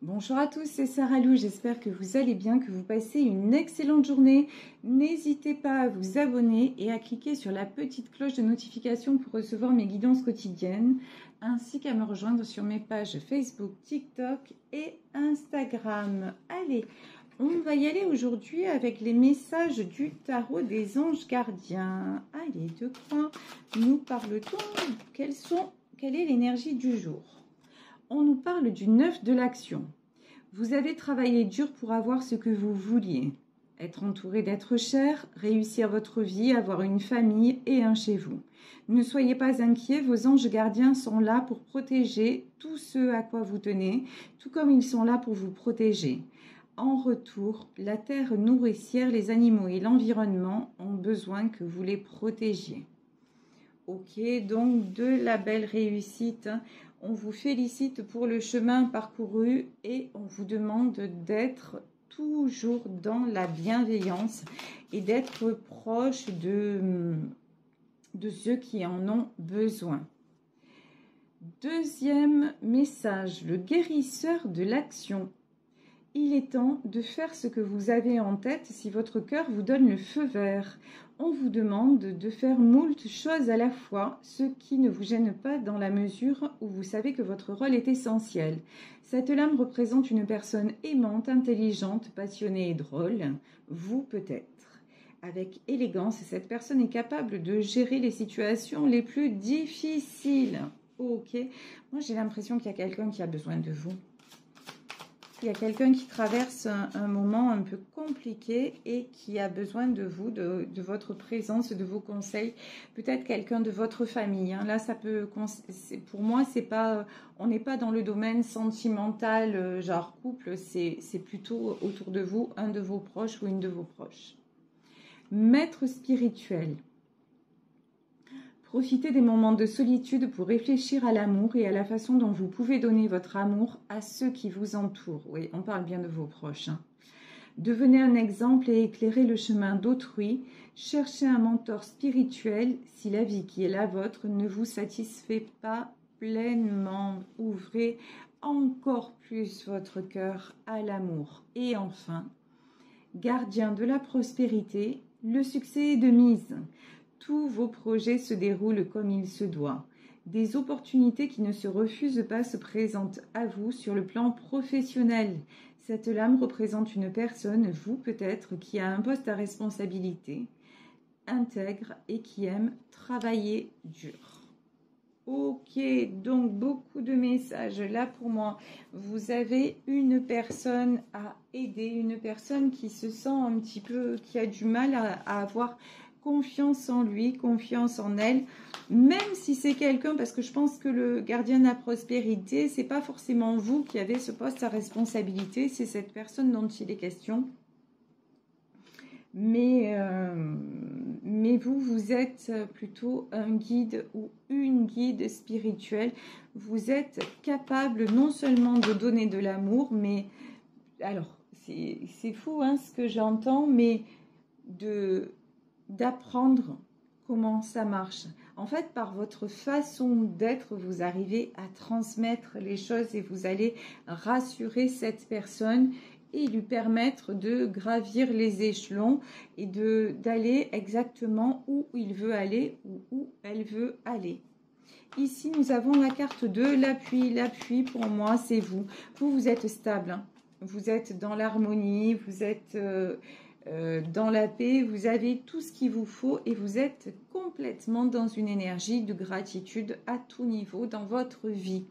Bonjour à tous, c'est Sarah Lou, j'espère que vous allez bien, que vous passez une excellente journée. N'hésitez pas à vous abonner et à cliquer sur la petite cloche de notification pour recevoir mes guidances quotidiennes, ainsi qu'à me rejoindre sur mes pages Facebook, TikTok et Instagram. Allez, on va y aller aujourd'hui avec les messages du tarot des anges gardiens. Allez, de quoi nous parle-t-on? Quelle est l'énergie du jour? On nous parle du 9 de l'action. Vous avez travaillé dur pour avoir ce que vous vouliez. Être entouré d'êtres chers, réussir votre vie, avoir une famille et un chez vous. Ne soyez pas inquiets, vos anges gardiens sont là pour protéger tout ce à quoi vous tenez, tout comme ils sont là pour vous protéger. En retour, la terre nourricière, les animaux et l'environnement ont besoin que vous les protégiez. Ok, donc de la belle réussite. On vous félicite pour le chemin parcouru et on vous demande d'être toujours dans la bienveillance et d'être proche de ceux qui en ont besoin. Deuxième message, le guérisseur de l'action. Il est temps de faire ce que vous avez en tête si votre cœur vous donne le feu vert. On vous demande de faire moult choses à la fois, ce qui ne vous gêne pas dans la mesure où vous savez que votre rôle est essentiel. Cette lame représente une personne aimante, intelligente, passionnée et drôle. Vous peut-être. Avec élégance, cette personne est capable de gérer les situations les plus difficiles. Ok, moi j'ai l'impression qu'il y a quelqu'un qui a besoin de vous. Il y a quelqu'un qui traverse un moment un peu compliqué et qui a besoin de vous, de votre présence, de vos conseils. Peut-être quelqu'un de votre famille. Hein. Là, ça peut, pour moi, c'est pas, on n'est pas dans le domaine sentimental, genre couple. C'est plutôt autour de vous, un de vos proches ou une de vos proches. Maître spirituel. Profitez des moments de solitude pour réfléchir à l'amour et à la façon dont vous pouvez donner votre amour à ceux qui vous entourent. Oui, on parle bien de vos proches. Hein. Devenez un exemple et éclairez le chemin d'autrui. Cherchez un mentor spirituel si la vie qui est la vôtre ne vous satisfait pas pleinement. Ouvrez encore plus votre cœur à l'amour. Et enfin, gardien de la prospérité, le succès est de mise. Tous vos projets se déroulent comme il se doit. Des opportunités qui ne se refusent pas se présentent à vous sur le plan professionnel. Cette lame représente une personne, vous peut-être, qui a un poste à responsabilité, intègre et qui aime travailler dur. Ok, donc beaucoup de messages là pour moi. Vous avez une personne à aider, une personne qui se sent un petit peu, qui a du mal à avoir confiance en lui, confiance en elle, même si c'est quelqu'un, parce que je pense que le gardien de la prospérité, c'est pas forcément vous qui avez ce poste à responsabilité, c'est cette personne dont il est question. Mais vous êtes plutôt un guide ou une guide spirituelle. Vous êtes capable non seulement de donner de l'amour, mais alors c'est fou hein, ce que j'entends, mais d'apprendre comment ça marche. En fait, par votre façon d'être, vous arrivez à transmettre les choses et vous allez rassurer cette personne et lui permettre de gravir les échelons et d'aller exactement où il veut aller ou où elle veut aller. Ici, nous avons la carte de l'appui. L'appui, pour moi, c'est vous. Vous êtes stable. Hein. Vous êtes dans l'harmonie, vous êtes dans la paix, vous avez tout ce qu'il vous faut et vous êtes complètement dans une énergie de gratitude à tout niveau dans votre vie.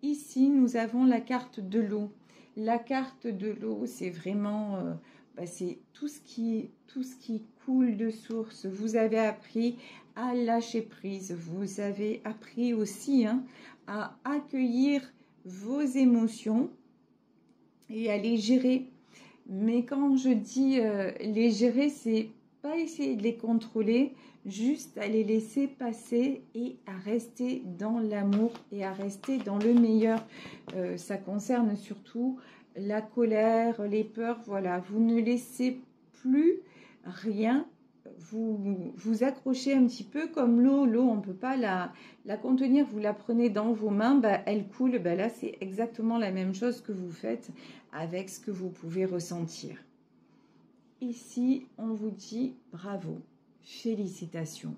Ici, nous avons la carte de l'eau. La carte de l'eau, c'est vraiment c'est tout ce qui coule de source. Vous avez appris à lâcher prise. Vous avez appris aussi hein, à accueillir vos émotions et à les gérer. Mais quand je dis les gérer, c'est pas essayer de les contrôler, juste à les laisser passer et à rester dans l'amour et à rester dans le meilleur. Ça concerne surtout la colère, les peurs, voilà. Vous ne laissez plus rien vous accrochez un petit peu comme l'eau. L'eau, on ne peut pas la contenir. Vous la prenez dans vos mains, bah, elle coule. Bah, là, c'est exactement la même chose que vous faites avec ce que vous pouvez ressentir. Ici, on vous dit bravo, félicitations.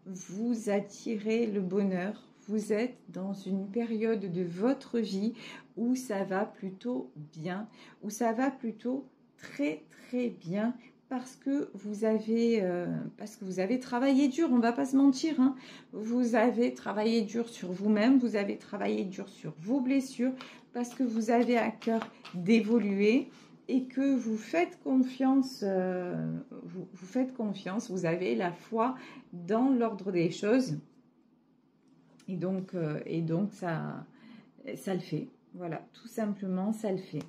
Vous attirez le bonheur. Vous êtes dans une période de votre vie où ça va plutôt bien, où ça va plutôt très très bien parce que vous avez travaillé dur, on ne va pas se mentir, hein. Vous avez travaillé dur sur vous-même, vous avez travaillé dur sur vos blessures parce que vous avez à cœur d'évoluer et que vous faites confiance, vous faites confiance, vous avez la foi dans l'ordre des choses et donc ça le fait. Voilà, tout simplement, ça le fait.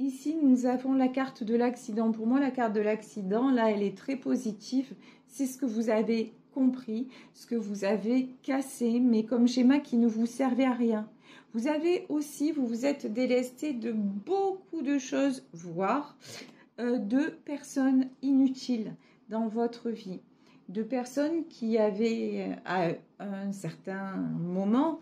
Ici, nous avons la carte de l'accident. Pour moi, la carte de l'accident, là, elle est très positive. C'est ce que vous avez compris, ce que vous avez cassé, mais comme schéma qui ne vous servait à rien. Vous avez aussi, vous vous êtes délesté de beaucoup de choses, voire de personnes inutiles dans votre vie. De personnes qui avaient, à un certain moment,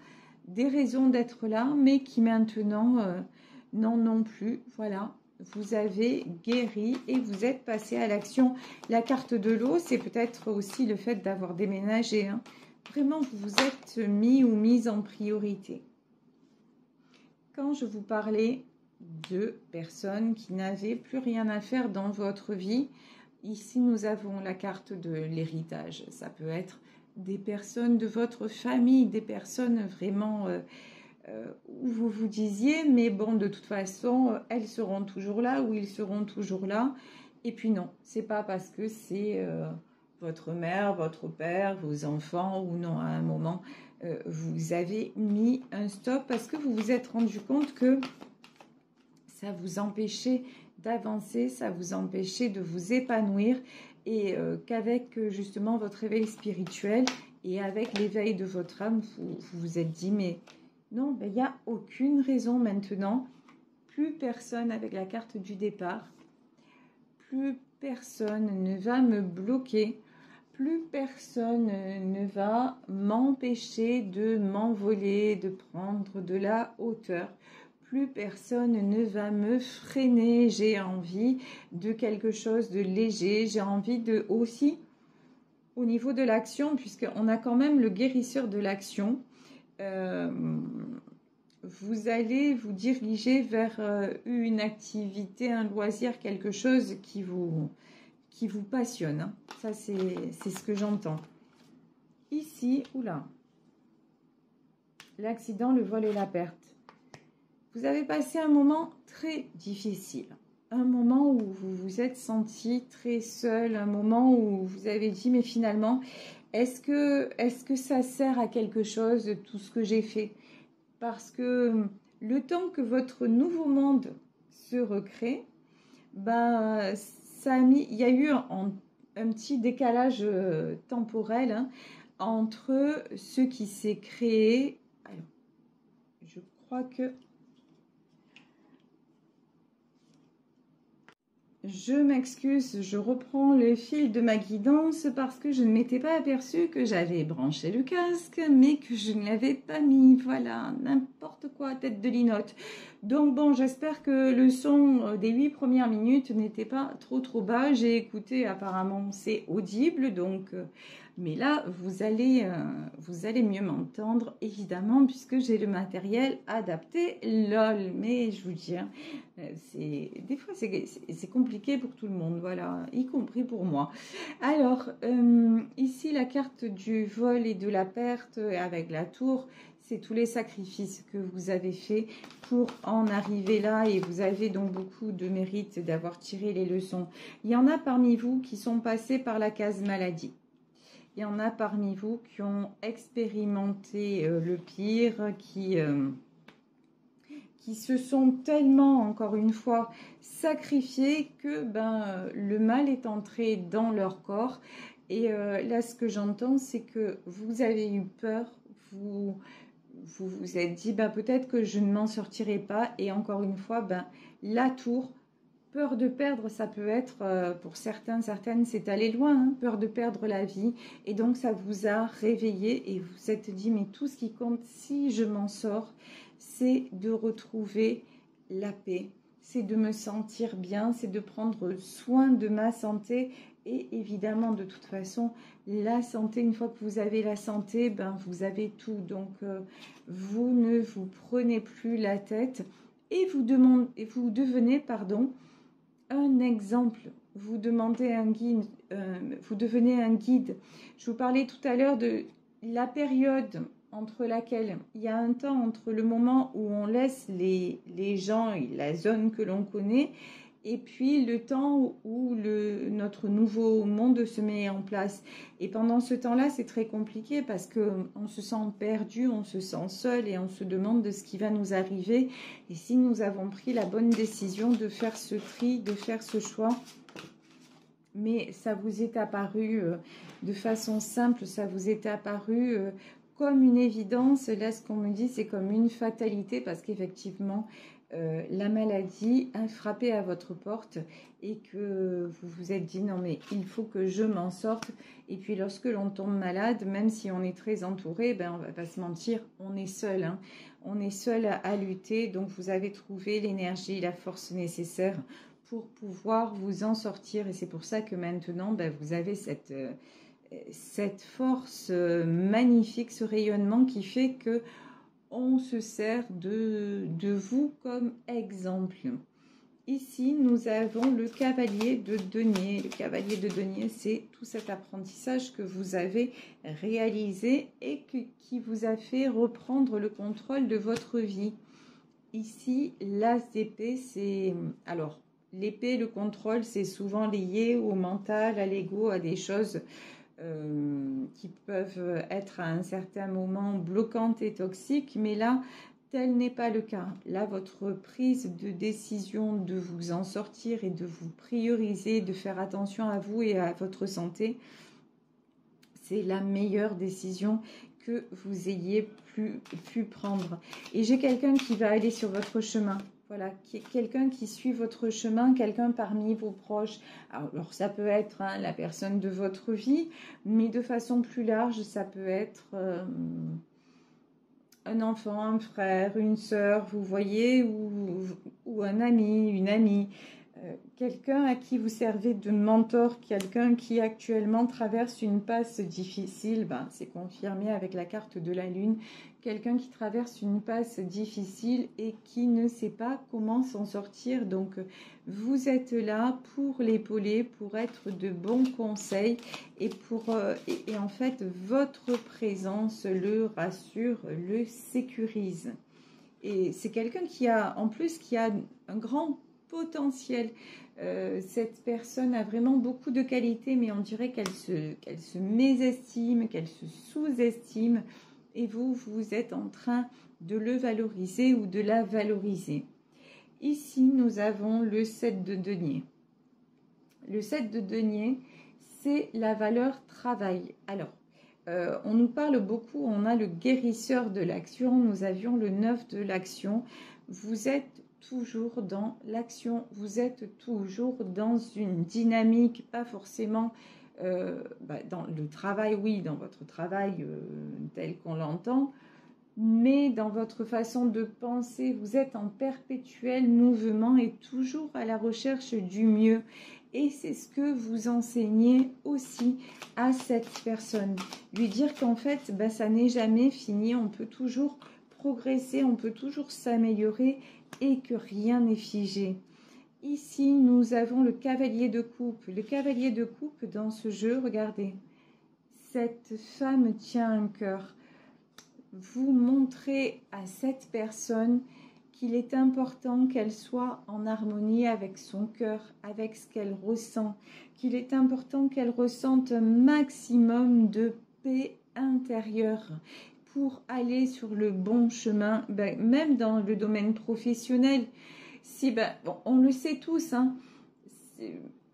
des raisons d'être là, mais qui maintenant non plus. Voilà, vous avez guéri et vous êtes passé à l'action. La carte de l'eau, c'est peut-être aussi le fait d'avoir déménagé, hein. Vraiment, vous vous êtes mis ou mise en priorité. Quand je vous parlais de personnes qui n'avaient plus rien à faire dans votre vie, ici nous avons la carte de l'héritage. Ça peut être des personnes de votre famille, des personnes vraiment où vous vous disiez, mais bon, de toute façon, elles seront toujours là ou ils seront toujours là. Et puis non, c'est pas parce que c'est votre mère, votre père, vos enfants ou non, à un moment, vous avez mis un stop parce que vous vous êtes rendu compte que ça vous empêchait d'avancer, ça vous empêchait de vous épanouir et qu'avec justement votre réveil spirituel et avec l'éveil de votre âme, vous vous êtes dit, mais non, il n'y a aucune raison maintenant, plus personne avec la carte du départ, plus personne ne va me bloquer, plus personne ne va m'empêcher de m'envoler, de prendre de la hauteur. Plus personne ne va me freiner. J'ai envie de quelque chose de léger. J'ai envie de aussi, au niveau de l'action, puisqu'on a quand même le guérisseur de l'action, vous allez vous diriger vers une activité, un loisir, quelque chose qui vous passionne, hein. Ça, c'est ce que j'entends. Ici, oula, l'accident, le vol et la perte. Vous avez passé un moment très difficile, un moment où vous vous êtes senti très seul, un moment où vous avez dit, mais finalement, est-ce que ça sert à quelque chose, tout ce que j'ai fait? Parce que le temps que votre nouveau monde se recrée, ben, il y a eu un petit décalage temporel, hein, entre ce qui s'est créé. Alors, je crois que je m'excuse, je reprends le fil de ma guidance parce que je ne m'étais pas aperçue que j'avais branché le casque, mais que je ne l'avais pas mis. Voilà, n'importe quoi, tête de linotte. Donc bon, j'espère que le son des 8 premières minutes n'était pas trop bas. J'ai écouté, apparemment c'est audible, donc... mais là, vous allez mieux m'entendre, évidemment, puisque j'ai le matériel adapté. Lol, mais je vous dis, hein, des fois, c'est compliqué pour tout le monde, voilà, y compris pour moi. Alors, ici, la carte du vol et de la perte avec la tour, c'est tous les sacrifices que vous avez faits pour en arriver là et vous avez donc beaucoup de mérite d'avoir tiré les leçons. Il y en a parmi vous qui sont passés par la case maladie. Il y en a parmi vous qui ont expérimenté le pire, qui se sont tellement, encore une fois, sacrifiés que le mal est entré dans leur corps. Et là, ce que j'entends, c'est que vous avez eu peur, vous vous êtes dit, peut-être que je ne m'en sortirai pas. Et encore une fois, la tour peur de perdre, ça peut être, pour certains, certaines, c'est aller loin, hein, peur de perdre la vie. Et donc, ça vous a réveillé et vous vous êtes dit, mais tout ce qui compte, si je m'en sors, c'est de retrouver la paix, c'est de me sentir bien, c'est de prendre soin de ma santé. Et évidemment, de toute façon, la santé, une fois que vous avez la santé, ben, vous avez tout. Donc, vous ne vous prenez plus la tête et vous devenez, pardon, un exemple. Vous demandez un guide, vous devenez un guide. Je vous parlais tout à l'heure de la période entre laquelle il y a un temps entre le moment où on laisse les gens et la zone que l'on connaît et puis le temps où notre nouveau monde se met en place. Et pendant ce temps-là, c'est très compliqué parce qu'on se sent perdu, on se sent seul et on se demande de ce qui va nous arriver. Et si nous avons pris la bonne décision de faire ce tri, de faire ce choix, mais ça vous est apparu de façon simple, ça vous est apparu comme une évidence. Là, ce qu'on me dit, c'est comme une fatalité parce qu'effectivement, la maladie a frappé à votre porte et que vous vous êtes dit non mais il faut que je m'en sorte. Et puis lorsque l'on tombe malade, même si on est très entouré, ben on va pas se mentir, on est seul, hein. On est seul à lutter. Donc vous avez trouvé l'énergie, la force nécessaire pour pouvoir vous en sortir. Et c'est pour ça que maintenant ben, vous avez cette force magnifique, ce rayonnement qui fait que on se sert de vous comme exemple. Ici, nous avons le cavalier de denier. Le cavalier de denier, c'est tout cet apprentissage que vous avez réalisé et qui vous a fait reprendre le contrôle de votre vie. Ici, l'as d'épée, c'est... Alors, l'épée, le contrôle, c'est souvent lié au mental, à l'ego, à des choses qui peuvent être à un certain moment bloquantes et toxiques, mais là, tel n'est pas le cas. Là, votre prise de décision de vous en sortir et de vous prioriser, de faire attention à vous et à votre santé, c'est la meilleure décision que vous ayez pu prendre. Et j'ai quelqu'un qui va aller sur votre chemin. Voilà, quelqu'un qui suit votre chemin, quelqu'un parmi vos proches. Alors ça peut être hein, la personne de votre vie, mais de façon plus large, ça peut être un enfant, un frère, une sœur, vous voyez, ou un ami, une amie. Quelqu'un à qui vous servez de mentor, quelqu'un qui actuellement traverse une passe difficile, ben, c'est confirmé avec la carte de la lune, quelqu'un qui traverse une passe difficile et qui ne sait pas comment s'en sortir. Donc vous êtes là pour l'épauler, pour être de bons conseils et en fait votre présence le rassure, le sécurise. Et c'est quelqu'un qui a en plus qui a un grand potentiel. Cette personne a vraiment beaucoup de qualités, mais on dirait qu'elle se mésestime, qu'elle se sous-estime, et vous êtes en train de le valoriser ou de la valoriser. Ici, nous avons le 7 de denier. Le 7 de denier, c'est la valeur travail. Alors, on nous parle beaucoup, on a le guérisseur de l'action, nous avions le 9 de l'action. Vous êtes toujours dans l'action, vous êtes toujours dans une dynamique, pas forcément dans le travail, oui, dans votre travail tel qu'on l'entend, mais dans votre façon de penser, vous êtes en perpétuel mouvement et toujours à la recherche du mieux. Et c'est ce que vous enseignez aussi à cette personne. Lui dire qu'en fait, ça n'est jamais fini, on peut toujours progresser, on peut toujours s'améliorer et que rien n'est figé. Ici, nous avons le cavalier de coupe. Le cavalier de coupe dans ce jeu, regardez, cette femme tient un cœur. Vous montrez à cette personne qu'il est important qu'elle soit en harmonie avec son cœur, avec ce qu'elle ressent, qu'il est important qu'elle ressente un maximum de paix intérieure pour aller sur le bon chemin, même dans le domaine professionnel. Si, bon, on le sait tous, hein,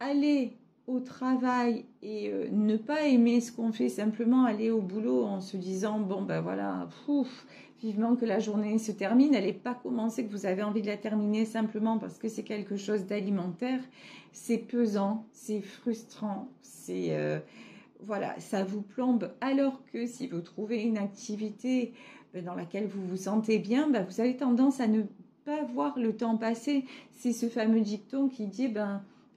aller au travail et ne pas aimer ce qu'on fait, simplement aller au boulot en se disant bon voilà, vivement que la journée se termine. Elle n'est pas commencée, que vous avez envie de la terminer simplement parce que c'est quelque chose d'alimentaire. C'est pesant, c'est frustrant, c'est... voilà, ça vous plombe. Alors que si vous trouvez une activité dans laquelle vous vous sentez bien, vous avez tendance à ne pas voir le temps passer. C'est ce fameux dicton qui dit,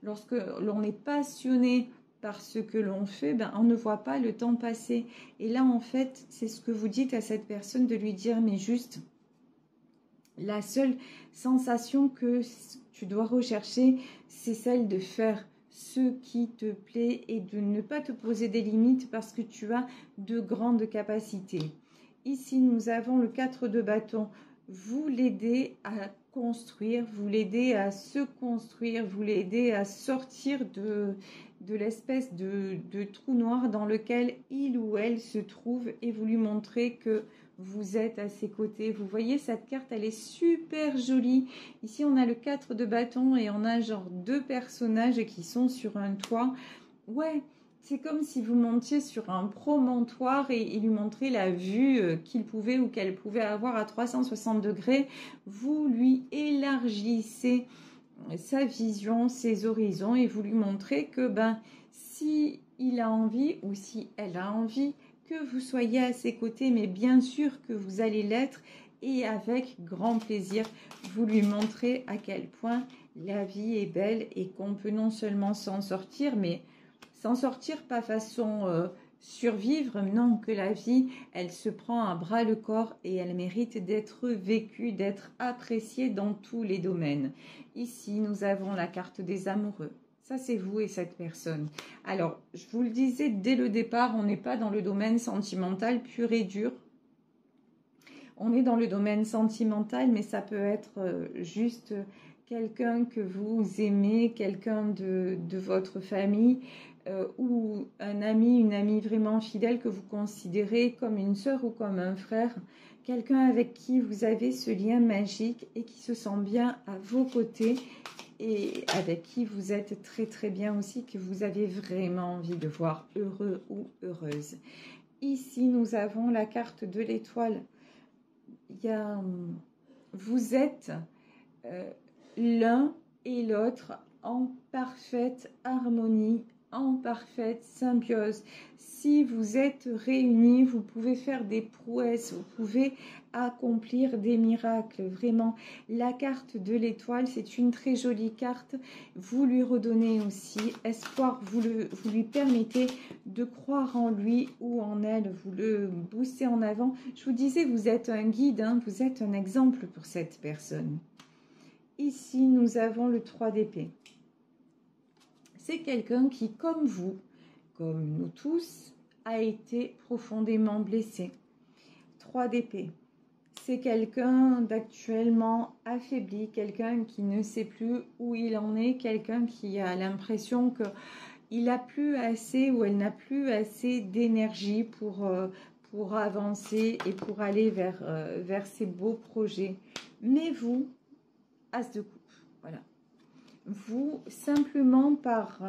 lorsque l'on est passionné par ce que l'on fait, on ne voit pas le temps passer. Et là, en fait, c'est ce que vous dites à cette personne, de lui dire, mais juste, la seule sensation que tu dois rechercher, c'est celle de faire ce qui te plaît et de ne pas te poser des limites parce que tu as de grandes capacités. Ici, nous avons le 4 de bâton. Vous l'aidez à construire, vous l'aidez à se construire, vous l'aidez à sortir de l'espèce de trou noir dans lequel il ou elle se trouve et vous lui montrez que vous êtes à ses côtés. Vous voyez, cette carte, elle est super jolie. Ici, on a le 4 de bâton et on a genre 2 personnages qui sont sur un toit. Ouais, c'est comme si vous montiez sur un promontoire et lui montrez la vue qu'il pouvait ou qu'elle pouvait avoir à 360 degrés. Vous lui élargissez sa vision, ses horizons et vous lui montrez que si il a envie ou si elle a envie, que vous soyez à ses côtés, mais bien sûr que vous allez l'être et avec grand plaisir, vous lui montrez à quel point la vie est belle et qu'on peut non seulement s'en sortir, mais s'en sortir pas façon survivre, non, que la vie, elle se prend à bras le corps et elle mérite d'être vécue, d'être appréciée dans tous les domaines. Ici, nous avons la carte des amoureux. Ça, c'est vous et cette personne. Alors, je vous le disais dès le départ, on n'est pas dans le domaine sentimental pur et dur. On est dans le domaine sentimental, mais ça peut être juste quelqu'un que vous aimez, quelqu'un de votre famille ou un ami, une amie vraiment fidèle que vous considérez comme une sœur ou comme un frère. Quelqu'un avec qui vous avez ce lien magique et qui se sent bien à vos côtés et avec qui vous êtes très très bien aussi, que vous avez vraiment envie de voir heureux ou heureuse. Ici, nous avons la carte de l'étoile. Vous êtes l'un et l'autre en parfaite harmonie, en parfaite symbiose. Si vous êtes réunis, vous pouvez faire des prouesses, vous pouvez accomplir des miracles. Vraiment, la carte de l'étoile, c'est une très jolie carte. Vous lui redonnez aussi espoir, vous lui permettez de croire en lui ou en elle, vous le boostez en avant. Je vous disais, vous êtes un guide, vous êtes un exemple pour cette personne. Ici, nous avons le 3 d'épée. C'est quelqu'un qui, comme vous, comme nous tous, a été profondément blessé. 3 d'épée. C'est quelqu'un d'actuellement affaibli, quelqu'un qui ne sait plus où il en est, quelqu'un qui a l'impression qu'il n'a plus assez ou elle n'a plus assez d'énergie pour avancer et pour aller vers ses beaux projets. Mais vous, As de coupe, voilà. Vous, simplement par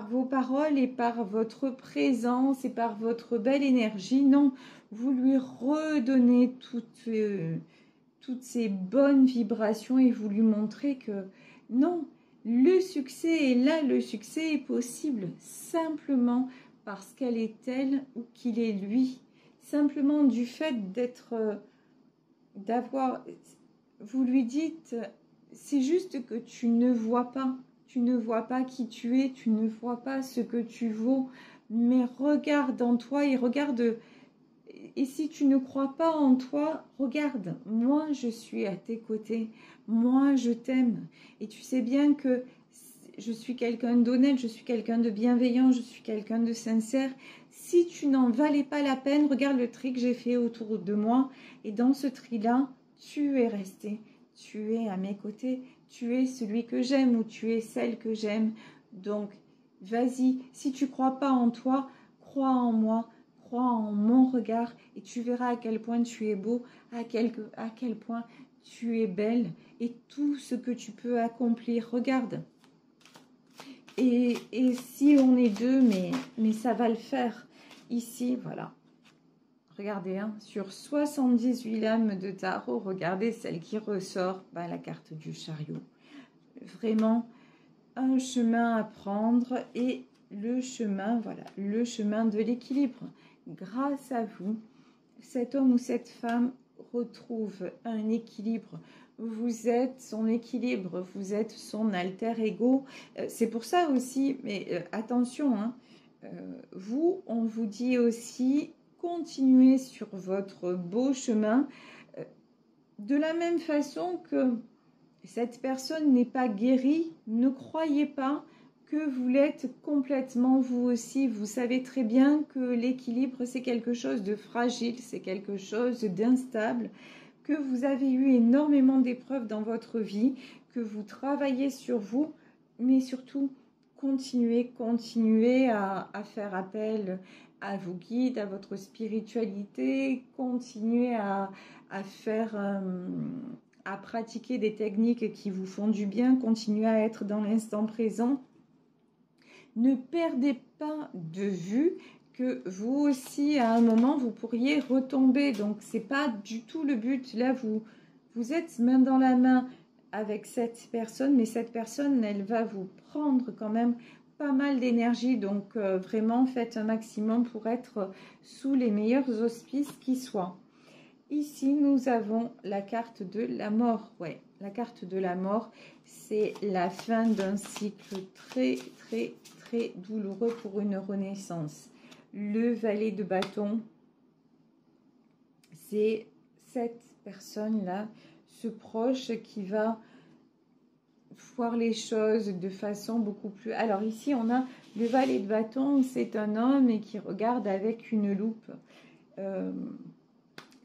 vos paroles et par votre présence et par votre belle énergie, non, vous lui redonnez toutes ces bonnes vibrations et vous lui montrez que non, le succès est là, le succès est possible simplement parce qu'elle est elle ou qu'il est lui. Simplement du fait d'avoir... Vous lui dites, c'est juste que tu ne vois pas qui tu es, tu ne vois pas ce que tu vaux, mais regarde en toi et regarde, et si tu ne crois pas en toi, regarde, moi je suis à tes côtés, moi je t'aime, et tu sais bien que je suis quelqu'un d'honnête, je suis quelqu'un de bienveillant, je suis quelqu'un de sincère. Si tu n'en valais pas la peine, regarde le tri que j'ai fait autour de moi, et dans ce tri-là, tu es resté, tu es à mes côtés, tu es celui que j'aime ou tu es celle que j'aime. Donc, vas-y, si tu ne crois pas en toi, crois en moi, crois en mon regard et tu verras à quel point tu es beau, à quel point tu es belle et tout ce que tu peux accomplir. Regarde. Et si on est deux, mais ça va le faire. Ici, voilà. regardez, hein, sur 78 lames de tarot, regardez celle qui ressort, ben, la carte du chariot. Vraiment un chemin à prendre et le chemin, voilà, le chemin de l'équilibre. Grâce à vous, cet homme ou cette femme retrouve un équilibre. Vous êtes son équilibre, vous êtes son alter ego. C'est pour ça aussi, mais attention, hein, vous, on vous dit aussi, continuez sur votre beau chemin. De la même façon que cette personne n'est pas guérie, ne croyez pas que vous l'êtes complètement vous aussi. Vous savez très bien que l'équilibre, c'est quelque chose de fragile, c'est quelque chose d'instable, que vous avez eu énormément d'épreuves dans votre vie, que vous travaillez sur vous, mais surtout, continuez à faire appel à vos guides, à votre spiritualité, continuez à faire... à pratiquer des techniques qui vous font du bien, continuez à être dans l'instant présent. Ne perdez pas de vue que vous aussi, à un moment, vous pourriez retomber. Donc, ce n'est pas du tout le but. Là, vous êtes main dans la main avec cette personne, mais cette personne, elle va vous prendre quand même pas mal d'énergie. Donc, vraiment, faites un maximum pour être sous les meilleurs auspices qui soient. Ici, nous avons la carte de la mort. Ouais, la carte de la mort, c'est la fin d'un cycle très douloureux pour une renaissance. Le valet de bâton, c'est cette personne-là, ce proche qui va voir les choses de façon beaucoup plus... Alors ici, on a le valet de bâton, c'est un homme et qui regarde avec une loupe.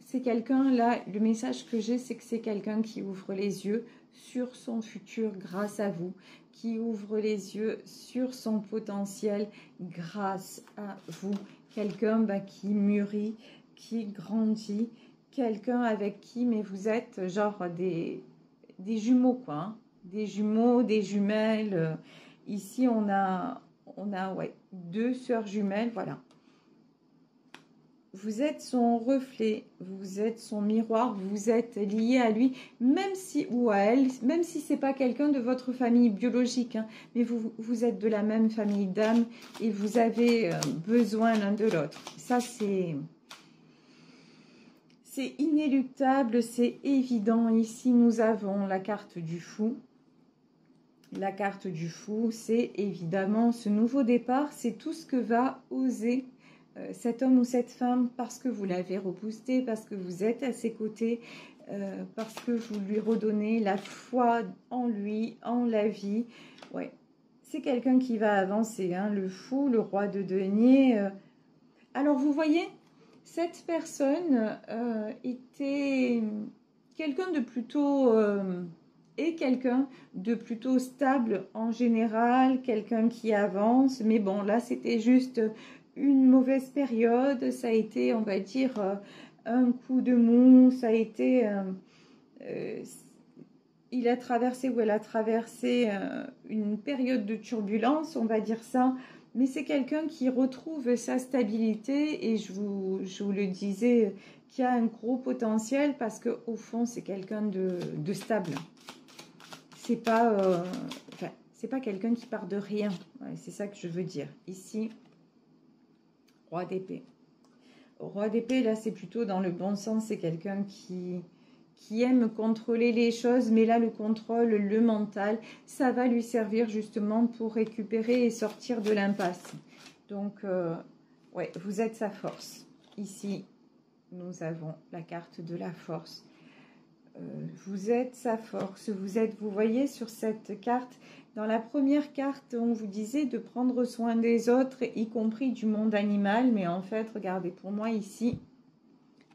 C'est quelqu'un, là, le message que j'ai, c'est que c'est quelqu'un qui ouvre les yeux sur son futur grâce à vous, qui ouvre les yeux sur son potentiel grâce à vous. Quelqu'un qui mûrit, qui grandit, quelqu'un avec qui, mais vous êtes genre des jumeaux, quoi. Hein. Des jumeaux, des jumelles. Ici, on a ouais, 2 sœurs jumelles, voilà. Vous êtes son reflet, vous êtes son miroir, vous êtes lié à lui, même si, ou à elle, même si ce n'est pas quelqu'un de votre famille biologique, hein, mais vous êtes de la même famille d'âme et vous avez besoin l'un de l'autre. Ça, c'est inéluctable, c'est évident. Ici, nous avons la carte du fou. La carte du fou, c'est évidemment ce nouveau départ, c'est tout ce que va oser cet homme ou cette femme, parce que vous l'avez reboosté, parce que vous êtes à ses côtés, parce que vous lui redonnez la foi en lui, en la vie. Ouais, c'est quelqu'un qui va avancer, hein, le fou, le roi de denier. Alors, vous voyez, cette personne était quelqu'un de plutôt... et quelqu'un de plutôt stable en général, quelqu'un qui avance. Mais bon, là, c'était juste une mauvaise période. Ça a été, on va dire, un coup de mou. Ça a été... il a traversé ou elle a traversé une période de turbulence, on va dire ça. Mais c'est quelqu'un qui retrouve sa stabilité et je vous le disais, qui a un gros potentiel parce qu'au fond, c'est quelqu'un de stable. C'est pas, c'est pas quelqu'un qui part de rien. Ouais, c'est ça que je veux dire. Ici, roi d'épée. Roi d'épée, là, c'est plutôt dans le bon sens. C'est quelqu'un qui aime contrôler les choses, mais là, le contrôle, le mental, ça va lui servir justement pour récupérer et sortir de l'impasse. Donc, ouais, vous êtes sa force. Ici, nous avons la carte de la force. Vous êtes sa force, vous voyez sur cette carte, dans la première carte, on vous disait de prendre soin des autres, y compris du monde animal, mais en fait, regardez, pour moi ici,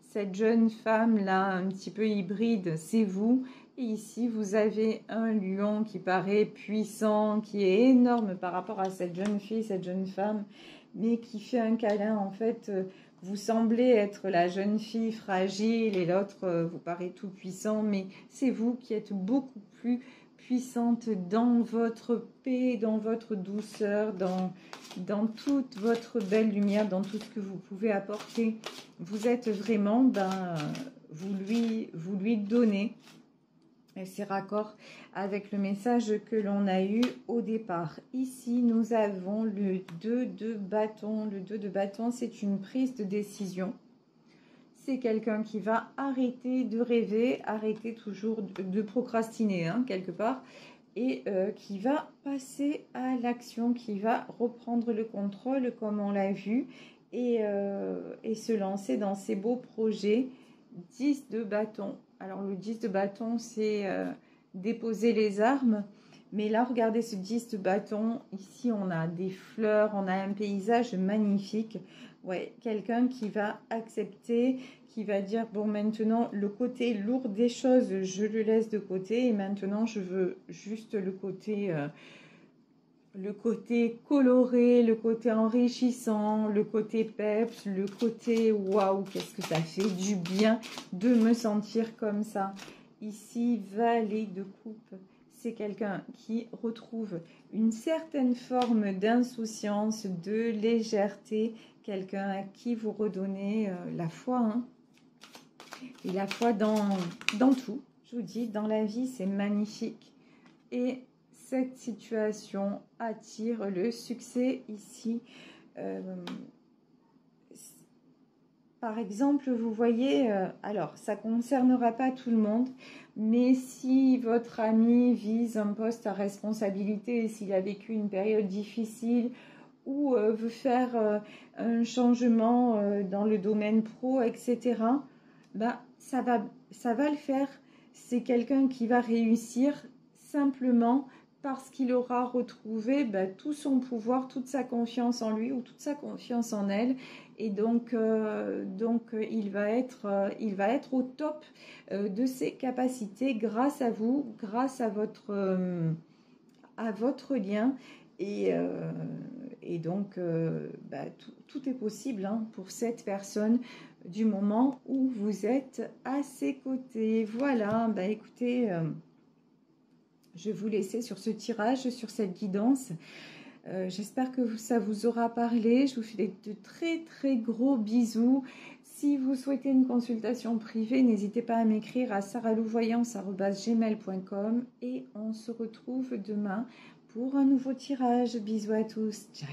cette jeune femme-là, un petit peu hybride, c'est vous, et ici, vous avez un lion qui paraît puissant, qui est énorme par rapport à cette jeune fille, cette jeune femme, mais qui fait un câlin, en fait... Vous semblez être la jeune fille fragile et l'autre vous paraît tout puissant, mais c'est vous qui êtes beaucoup plus puissante dans votre paix, dans votre douceur, dans toute votre belle lumière, dans tout ce que vous pouvez apporter. Vous êtes vraiment, vous lui donnez. Et c'est raccord avec le message que l'on a eu au départ. Ici, nous avons le 2 de bâton. Le 2 de bâton, c'est une prise de décision. C'est quelqu'un qui va arrêter de rêver, arrêter toujours de procrastiner, hein, quelque part, et qui va passer à l'action, qui va reprendre le contrôle, comme on l'a vu, et se lancer dans ces beaux projets. 10 de bâton. Alors, le 10 de bâton, c'est déposer les armes. Mais là, regardez ce 10 de bâton. Ici, on a des fleurs, on a un paysage magnifique. Ouais, quelqu'un qui va accepter, qui va dire, bon, maintenant, le côté lourd des choses, je le laisse de côté. Et maintenant, je veux juste le côté coloré, le côté enrichissant, le côté peps, le côté waouh, qu'est-ce que ça fait du bien de me sentir comme ça. Ici, valet de coupe, c'est quelqu'un qui retrouve une certaine forme d'insouciance, de légèreté, quelqu'un à qui vous redonnez la foi, hein. Et la foi dans tout, je vous dis, dans la vie, c'est magnifique. Et cette situation attire le succès ici. Par exemple, vous voyez, alors ça ne concernera pas tout le monde, mais si votre ami vise un poste à responsabilité, s'il a vécu une période difficile ou veut faire un changement dans le domaine pro, etc., bah, ça va le faire. C'est quelqu'un qui va réussir simplement parce qu'il aura retrouvé tout son pouvoir, toute sa confiance en lui ou toute sa confiance en elle. Et donc il va être au top de ses capacités grâce à vous, grâce à votre lien. Et donc, tout est possible, hein, pour cette personne du moment où vous êtes à ses côtés. Voilà, écoutez, je vais vous laisser sur ce tirage, sur cette guidance. J'espère que ça vous aura parlé. Je vous fais de très très gros bisous. Si vous souhaitez une consultation privée, n'hésitez pas à m'écrire à saralouvoyance@gmail.com et on se retrouve demain pour un nouveau tirage. Bisous à tous. Ciao.